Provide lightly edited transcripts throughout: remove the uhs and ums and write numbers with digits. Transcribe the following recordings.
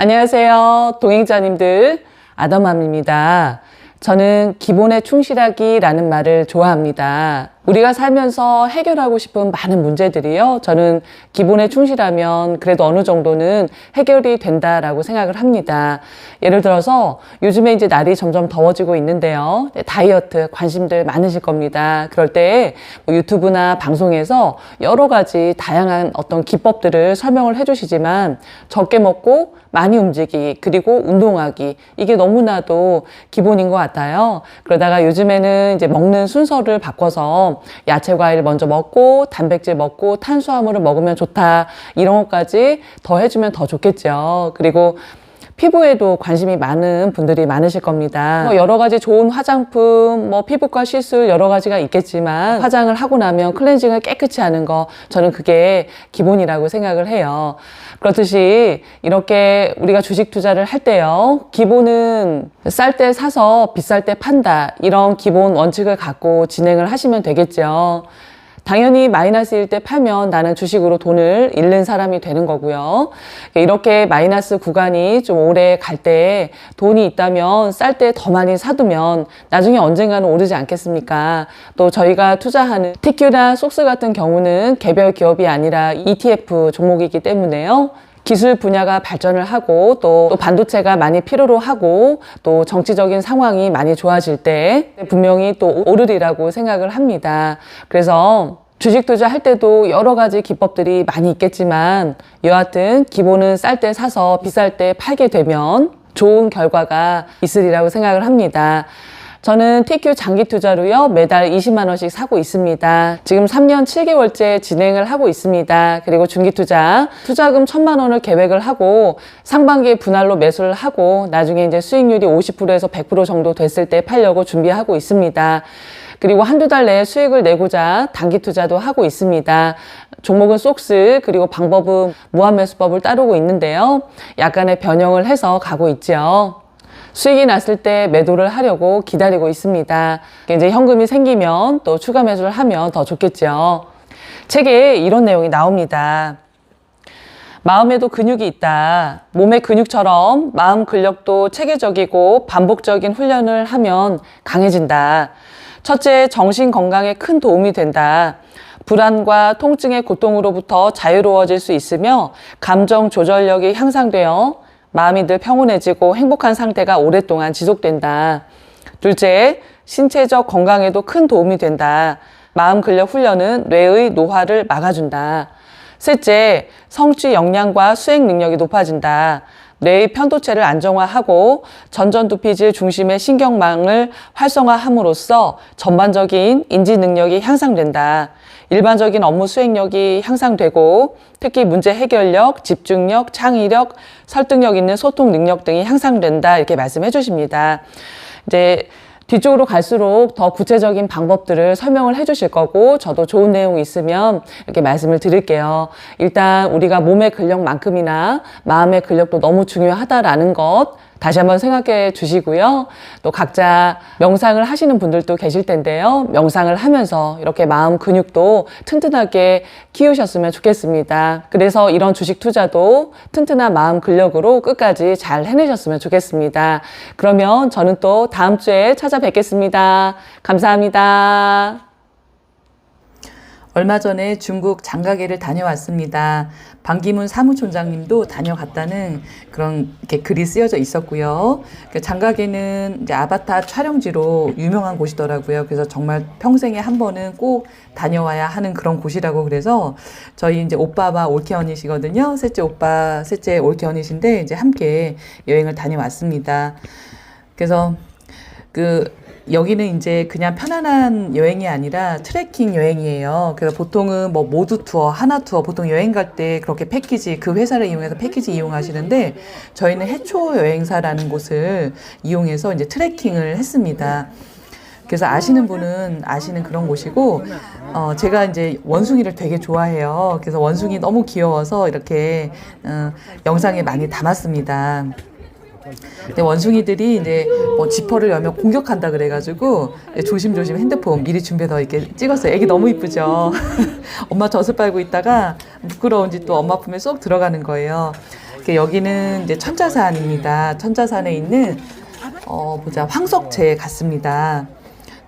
안녕하세요. 동행자님들, 아담맘입니다. 저는 기본에 충실하기라는 말을 좋아합니다. 우리가 살면서 해결하고 싶은 많은 문제들이요. 저는 기본에 충실하면 그래도 어느 정도는 해결이 된다라고 생각을 합니다. 예를 들어서 요즘에 이제 날이 점점 더워지고 있는데요. 다이어트 관심들 많으실 겁니다. 그럴 때 뭐 유튜브나 방송에서 여러 가지 다양한 어떤 기법들을 설명을 해주시지만 적게 먹고 많이 움직이기 그리고 운동하기 이게 너무나도 기본인 것 같아요. 그러다가 요즘에는 이제 먹는 순서를 바꿔서 야채 과일 먼저 먹고 단백질 먹고 탄수화물을 먹으면 좋다 이런 것까지 더 해주면 더 좋겠죠. 그리고 피부에도 관심이 많은 분들이 많으실 겁니다. 여러 가지 좋은 화장품, 피부과 시술 여러 가지가 있겠지만 화장을 하고 나면 클렌징을 깨끗이 하는 거 저는 그게 기본이라고 생각을 해요. 그렇듯이 이렇게 우리가 주식 투자를 할 때요. 기본은 쌀 때 사서 비쌀 때 판다. 이런 기본 원칙을 갖고 진행을 하시면 되겠죠. 당연히 마이너스일 때 팔면 나는 주식으로 돈을 잃는 사람이 되는 거고요. 이렇게 마이너스 구간이 좀 오래 갈 때 돈이 있다면 쌀 때 더 많이 사두면 나중에 언젠가는 오르지 않겠습니까? 또 저희가 투자하는 TQ나 속스 같은 경우는 개별 기업이 아니라 ETF 종목이기 때문에요. 기술 분야가 발전을 하고 또 반도체가 많이 필요로 하고 또 정치적인 상황이 많이 좋아질 때 분명히 또 오르리라고 생각을 합니다. 그래서 주식 투자할 때도 여러 가지 기법들이 많이 있겠지만 여하튼 기본은 쌀 때 사서 비쌀 때 팔게 되면 좋은 결과가 있으리라고 생각을 합니다. 저는 TQ 장기 투자로요 매달 20만 원씩 사고 있습니다. 지금 3년 7개월째 진행을 하고 있습니다. 그리고 중기 투자 투자금 1,000만 원을 계획을 하고 상반기에 분할로 매수를 하고 나중에 이제 수익률이 50%에서 100% 정도 됐을 때 팔려고 준비하고 있습니다. 그리고 한두 달 내에 수익을 내고자 단기 투자도 하고 있습니다. 종목은 속스 그리고 방법은 무한매수법을 따르고 있는데요. 약간의 변형을 해서 가고 있죠. 수익이 났을 때 매도를 하려고 기다리고 있습니다. 이제 현금이 생기면 또 추가 매수를 하면 더 좋겠죠. 책에 이런 내용이 나옵니다. 마음에도 근육이 있다. 몸의 근육처럼 마음 근력도 체계적이고 반복적인 훈련을 하면 강해진다. 첫째, 정신 건강에 큰 도움이 된다. 불안과 통증의 고통으로부터 자유로워질 수 있으며 감정 조절력이 향상되어 마음이 늘 평온해지고 행복한 상태가 오랫동안 지속된다. 둘째, 신체적 건강에도 큰 도움이 된다. 마음 근력 훈련은 뇌의 노화를 막아준다. 셋째, 성취 역량과 수행 능력이 높아진다. 뇌의 편도체를 안정화하고 전전두피질 중심의 신경망을 활성화함으로써 전반적인 인지 능력이 향상된다. 일반적인 업무 수행력이 향상되고 특히 문제 해결력, 집중력, 창의력, 설득력 있는 소통 능력 등이 향상된다 이렇게 말씀해 주십니다. 이제 뒤쪽으로 갈수록 더 구체적인 방법들을 설명을 해 주실 거고 저도 좋은 내용이 있으면 이렇게 말씀을 드릴게요. 일단 우리가 몸의 근력만큼이나 마음의 근력도 너무 중요하다라는 것 다시 한번 생각해 주시고요. 또 각자 명상을 하시는 분들도 계실 텐데요. 명상을 하면서 이렇게 마음 근육도 튼튼하게 키우셨으면 좋겠습니다. 그래서 이런 주식 투자도 튼튼한 마음 근력으로 끝까지 잘 해내셨으면 좋겠습니다. 그러면 저는 또 다음 주에 찾아뵙겠습니다. 감사합니다. 얼마 전에 중국 장가게를 다녀왔습니다. 반기문 사무총장님도 다녀갔다는 그런 이렇게 글이 쓰여져 있었고요. 장가게는 이제 아바타 촬영지로 유명한 곳이더라고요. 그래서 정말 평생에 한 번은 꼭 다녀와야 하는 그런 곳이라고 그래서 저희 이제 오빠와 올케언니시거든요. 셋째 오빠, 셋째 올케언니신데 이제 함께 여행을 다녀왔습니다. 그래서 여기는 이제 그냥 편안한 여행이 아니라 트레킹 여행이에요. 그래서 보통은 뭐 모두 투어, 하나 투어, 보통 여행 갈 때 그렇게 패키지, 그 회사를 이용해서 패키지 이용하시는데 저희는 해초 여행사라는 곳을 이용해서 이제 트레킹을 했습니다. 그래서 아시는 분은 아시는 그런 곳이고, 제가 이제 원숭이를 되게 좋아해요. 그래서 원숭이 너무 귀여워서 이렇게, 영상에 많이 담았습니다. 근데 원숭이들이 이제 지퍼를 열면 공격한다 그래가지고 조심조심 핸드폰 미리 준비해서 이렇게 찍었어요. 애기 너무 이쁘죠? 엄마 젖을 빨고 있다가 부끄러운지 또 엄마 품에 쏙 들어가는 거예요. 여기는 이제 천자산입니다. 천자산에 있는 황석채에 갔습니다.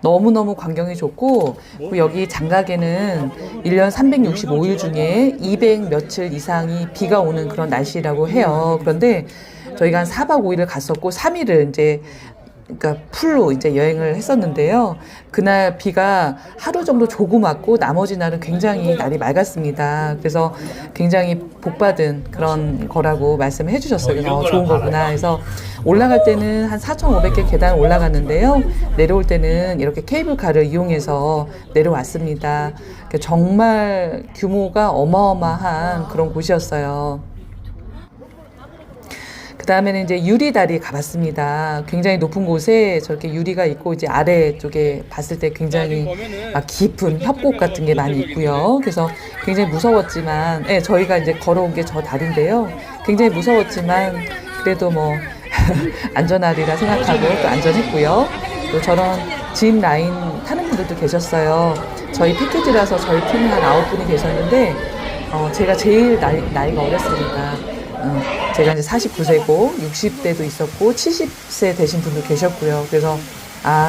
너무너무 광경이 좋고, 그리고 여기 장각에는 1년 365일 중에 200 며칠 이상이 비가 오는 그런 날씨라고 해요. 그런데 저희가 한 4박 5일을 갔었고 3일을 이제 그러니까 풀로 이제 여행을 했었는데요. 그날 비가 하루 정도 조금 왔고 나머지 날은 굉장히 날이 맑았습니다. 그래서 굉장히 복받은 그런 거라고 말씀을 해주셨어요. 그래서 좋은 거구나. 그래서 올라갈 때는 한 4,500개 계단 올라갔는데요. 내려올 때는 이렇게 케이블카를 이용해서 내려왔습니다. 정말 규모가 어마어마한 그런 곳이었어요. 그 다음에는 이제 유리다리 가봤습니다. 굉장히 높은 곳에 저렇게 유리가 있고, 이제 아래쪽에 봤을 때 굉장히 깊은 협곡 같은 게 많이 있고요. 그래서 굉장히 무서웠지만, 네, 저희가 이제 걸어온 게 저 다리인데요. 굉장히 무서웠지만, 그래도 뭐, 안전하리라 생각하고 또 안전했고요. 또 저런 짚 라인 타는 분들도 계셨어요. 저희 패키지라서 저희 팀이 한 9분이 계셨는데, 제가 제일 나이가 어렸으니까, 제가 이제 49세고 60대도 있었고 70세 되신 분도 계셨고요. 그래서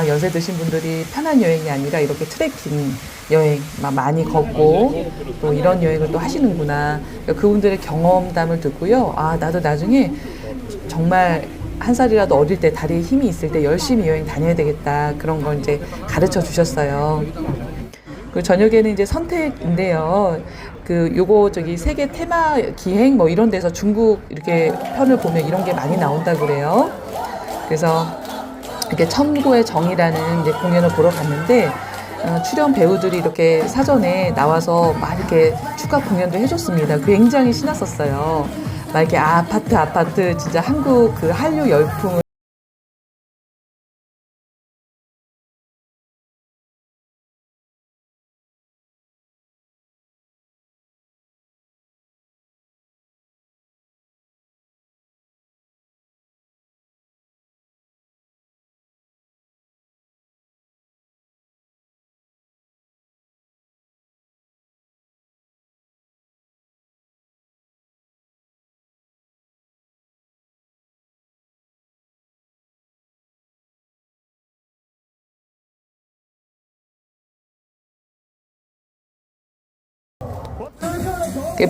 연세 드신 분들이 편한 여행이 아니라 이렇게 트레킹 여행 많이 걷고 또 이런 여행을 또 하시는구나. 그분들의 경험담을 듣고요. 나도 나중에 정말 한 살이라도 어릴 때 다리에 힘이 있을 때 열심히 여행 다녀야 되겠다. 그런 걸 이제 가르쳐 주셨어요. 그 저녁에는 이제 선택인데요. 세계 테마 기행 이런 데서 중국 이렇게 편을 보면 이런 게 많이 나온다 그래요. 그래서 이렇게 천구의 정이라는 이제 공연을 보러 갔는데, 출연 배우들이 이렇게 사전에 나와서 막 이렇게 축하 공연도 해줬습니다. 굉장히 신났었어요. 막 이렇게 아파트 진짜 한국 그 한류 열풍을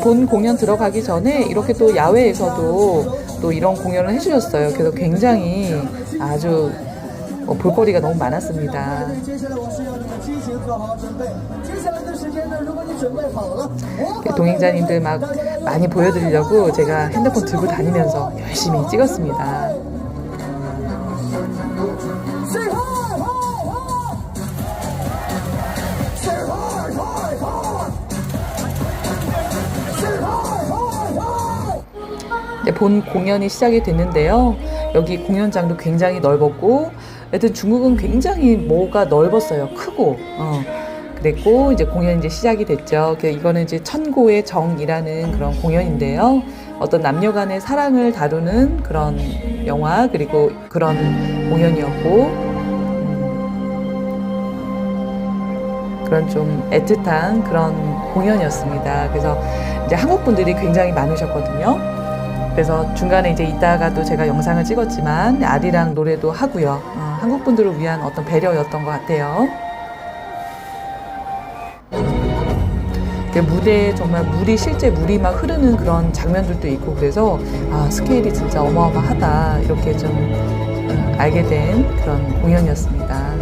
본 공연 들어가기 전에 이렇게 또 야외에서도 또 이런 공연을 해주셨어요. 그래서 굉장히 아주 볼거리가 너무 많았습니다. 동행자님들 막 많이 보여드리려고 제가 핸드폰 들고 다니면서 열심히 찍었습니다. 본 공연이 시작이 됐는데요. 여기 공연장도 굉장히 넓었고, 하여튼 중국은 굉장히 뭐가 넓었어요. 크고. 그랬고, 이제 공연이 이제 시작이 됐죠. 이거는 이제 천고의 정이라는 그런 공연인데요. 어떤 남녀 간의 사랑을 다루는 그런 영화, 그리고 그런 공연이었고, 그런 좀 애틋한 그런 공연이었습니다. 그래서 이제 한국 분들이 굉장히 많으셨거든요. 그래서 중간에 이제 있다가도 제가 영상을 찍었지만 아리랑 노래도 하고요. 한국 분들을 위한 어떤 배려였던 것 같아요. 무대에 정말 실제 물이 막 흐르는 그런 장면들도 있고, 그래서 스케일이 진짜 어마어마하다 이렇게 좀 알게 된 그런 공연이었습니다.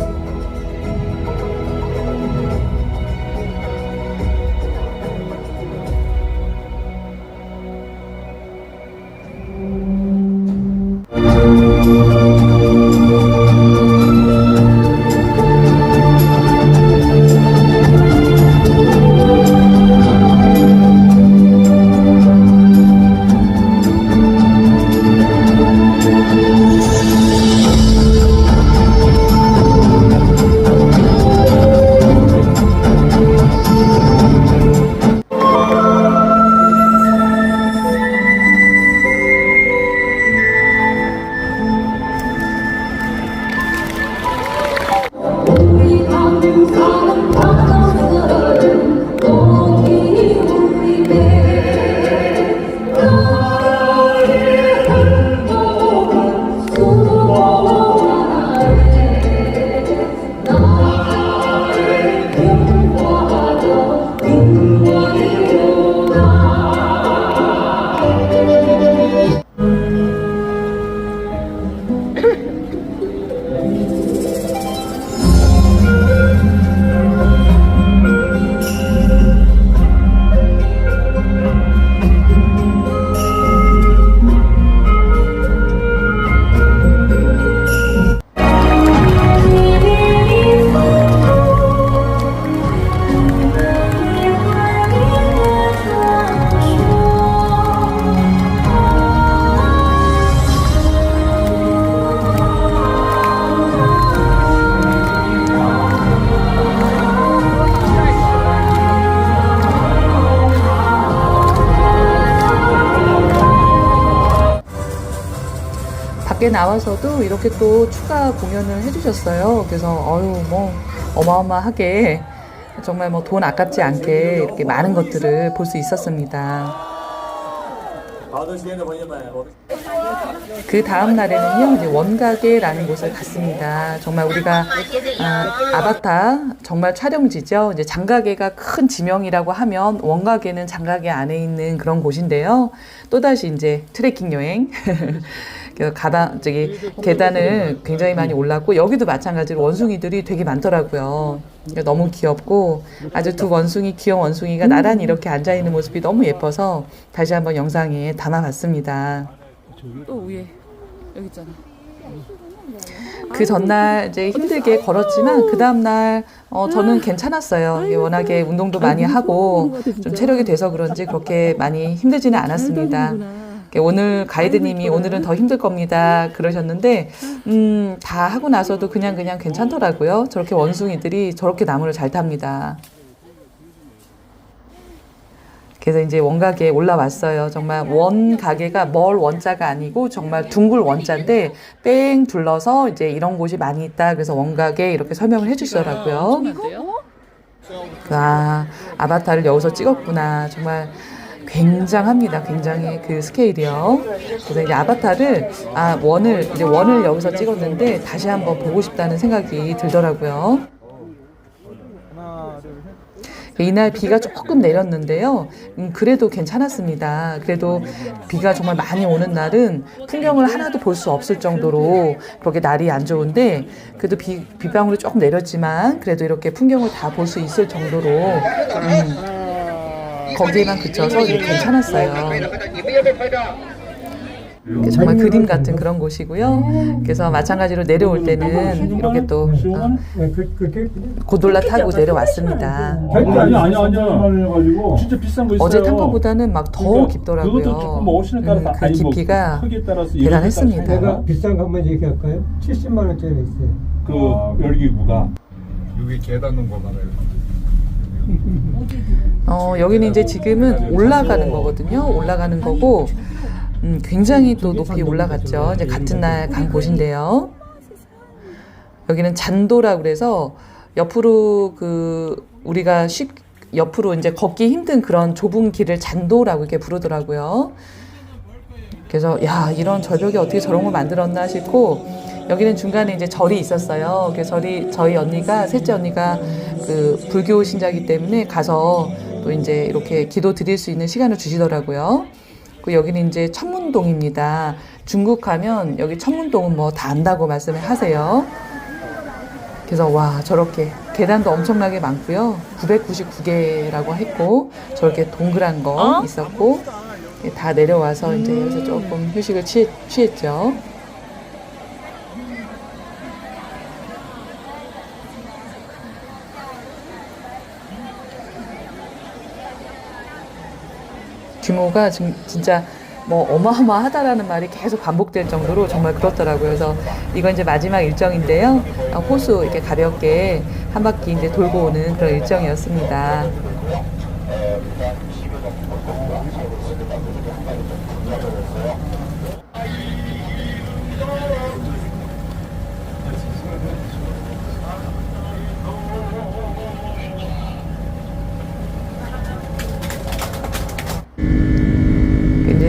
밖에 나와서도 이렇게 또 추가 공연을 해주셨어요. 그래서 뭐 어마어마하게 정말 뭐 돈 아깝지 않게 이렇게 많은 것들을 볼 수 있었습니다. 그 다음 날에는요, 이제 원가게라는 곳을 갔습니다. 정말 우리가 아바타 정말 촬영지죠. 이제 장가게가 큰 지명이라고 하면 원가게는 장가게 안에 있는 그런 곳인데요. 또다시 이제 트레킹 여행. 계단을 굉장히 많이 올랐고, 여기도 마찬가지로 원숭이들이 되게 많더라고요. 너무 귀엽고, 아주 두 귀여운 원숭이가 나란히 이렇게 앉아있는 모습이 너무 예뻐서 다시 한번 영상에 담아봤습니다. 또 위에, 여기 있잖아. 그 전날 이제 힘들게 걸었지만, 그 다음날, 저는 괜찮았어요. 워낙에 운동도 많이 하고, 좀 체력이 돼서 그런지 그렇게 많이 힘들지는 않았습니다. 오늘 가이드님이 오늘은 더 힘들 겁니다 그러셨는데 다 하고 나서도 그냥 괜찮더라고요. 저렇게 원숭이들이 저렇게 나무를 잘 탑니다. 그래서 이제 원가게에 올라왔어요. 정말 원가게가 멀 원자가 아니고 정말 둥글 원자인데 뺑 둘러서 이제 이런 곳이 많이 있다. 그래서 원가게 이렇게 설명을 해주시더라고요. 아바타를 여기서 찍었구나. 정말 굉장합니다. 굉장히 그 스케일이요. 그래서 이제 아바타를 원을 여기서 찍었는데 다시 한번 보고 싶다는 생각이 들더라고요. 이날 비가 조금 내렸는데요. 그래도 괜찮았습니다. 그래도 비가 정말 많이 오는 날은 풍경을 하나도 볼 수 없을 정도로 그렇게 날이 안 좋은데, 그래도 비방울이 조금 내렸지만 그래도 이렇게 풍경을 다 볼 수 있을 정도로 거기에만 그쳐서 괜찮았어요. 정말 그림 같은 그런 곳이고요. 그래서 마찬가지로 내려올 때는 이렇게 또 고돌라 타고 내려왔습니다. 어제 탄 것보다는 막 더 깊더라고요. 그 깊이가 대단했습니다. 내가 비싼 거 한번 얘기할까요? 70만 원짜리 있어요. 그 열기구가 여기 계단 놓은 거 말아요. 여기는 이제 지금은 올라가는 거거든요. 올라가는 거고, 굉장히 또 높이 올라갔죠. 이제 같은 날 간 곳인데요. 여기는 잔도라고 그래서 옆으로 우리가 옆으로 이제 걷기 힘든 그런 좁은 길을 잔도라고 이렇게 부르더라고요. 그래서 이런 절벽에 어떻게 저런 걸 만들었나 싶고, 여기는 중간에 이제 절이 있었어요. 그래서 저희 언니가, 셋째 언니가 그 불교 신자이기 때문에 가서 또 이제 이렇게 기도 드릴 수 있는 시간을 주시더라고요. 여기는 이제 천문동입니다. 중국 가면 여기 천문동은 뭐 다 안다고 말씀을 하세요. 그래서 저렇게 계단도 엄청나게 많고요. 999개라고 했고, 저렇게 동그란 거 있었고, 다 내려와서 이제 여기서 조금 휴식을 취했죠. 규모가 진짜 뭐 어마어마하다라는 말이 계속 반복될 정도로 정말 그렇더라고요. 그래서 이건 이제 마지막 일정인데요. 호수 이렇게 가볍게 한 바퀴 이제 돌고 오는 그런 일정이었습니다.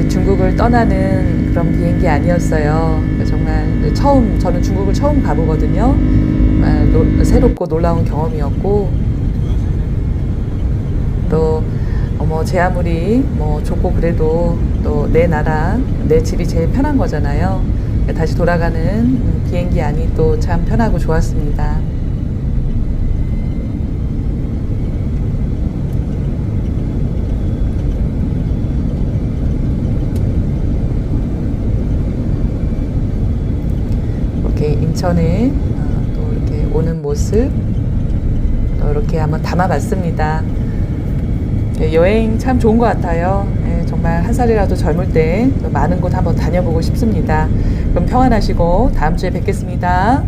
중국을 떠나는 그런 비행기 아니었어요. 정말 저는 중국을 처음 가보거든요. 정말 새롭고 놀라운 경험이었고, 또 제 아무리 뭐 좋고 그래도 또 내 나라, 내 집이 제일 편한 거잖아요. 다시 돌아가는 비행기 안이 또 참 편하고 좋았습니다. 인천에 또 이렇게 오는 모습 또 이렇게 한번 담아봤습니다. 여행 참 좋은 것 같아요. 정말 한 살이라도 젊을 때 많은 곳 한번 다녀보고 싶습니다. 그럼 평안하시고 다음 주에 뵙겠습니다.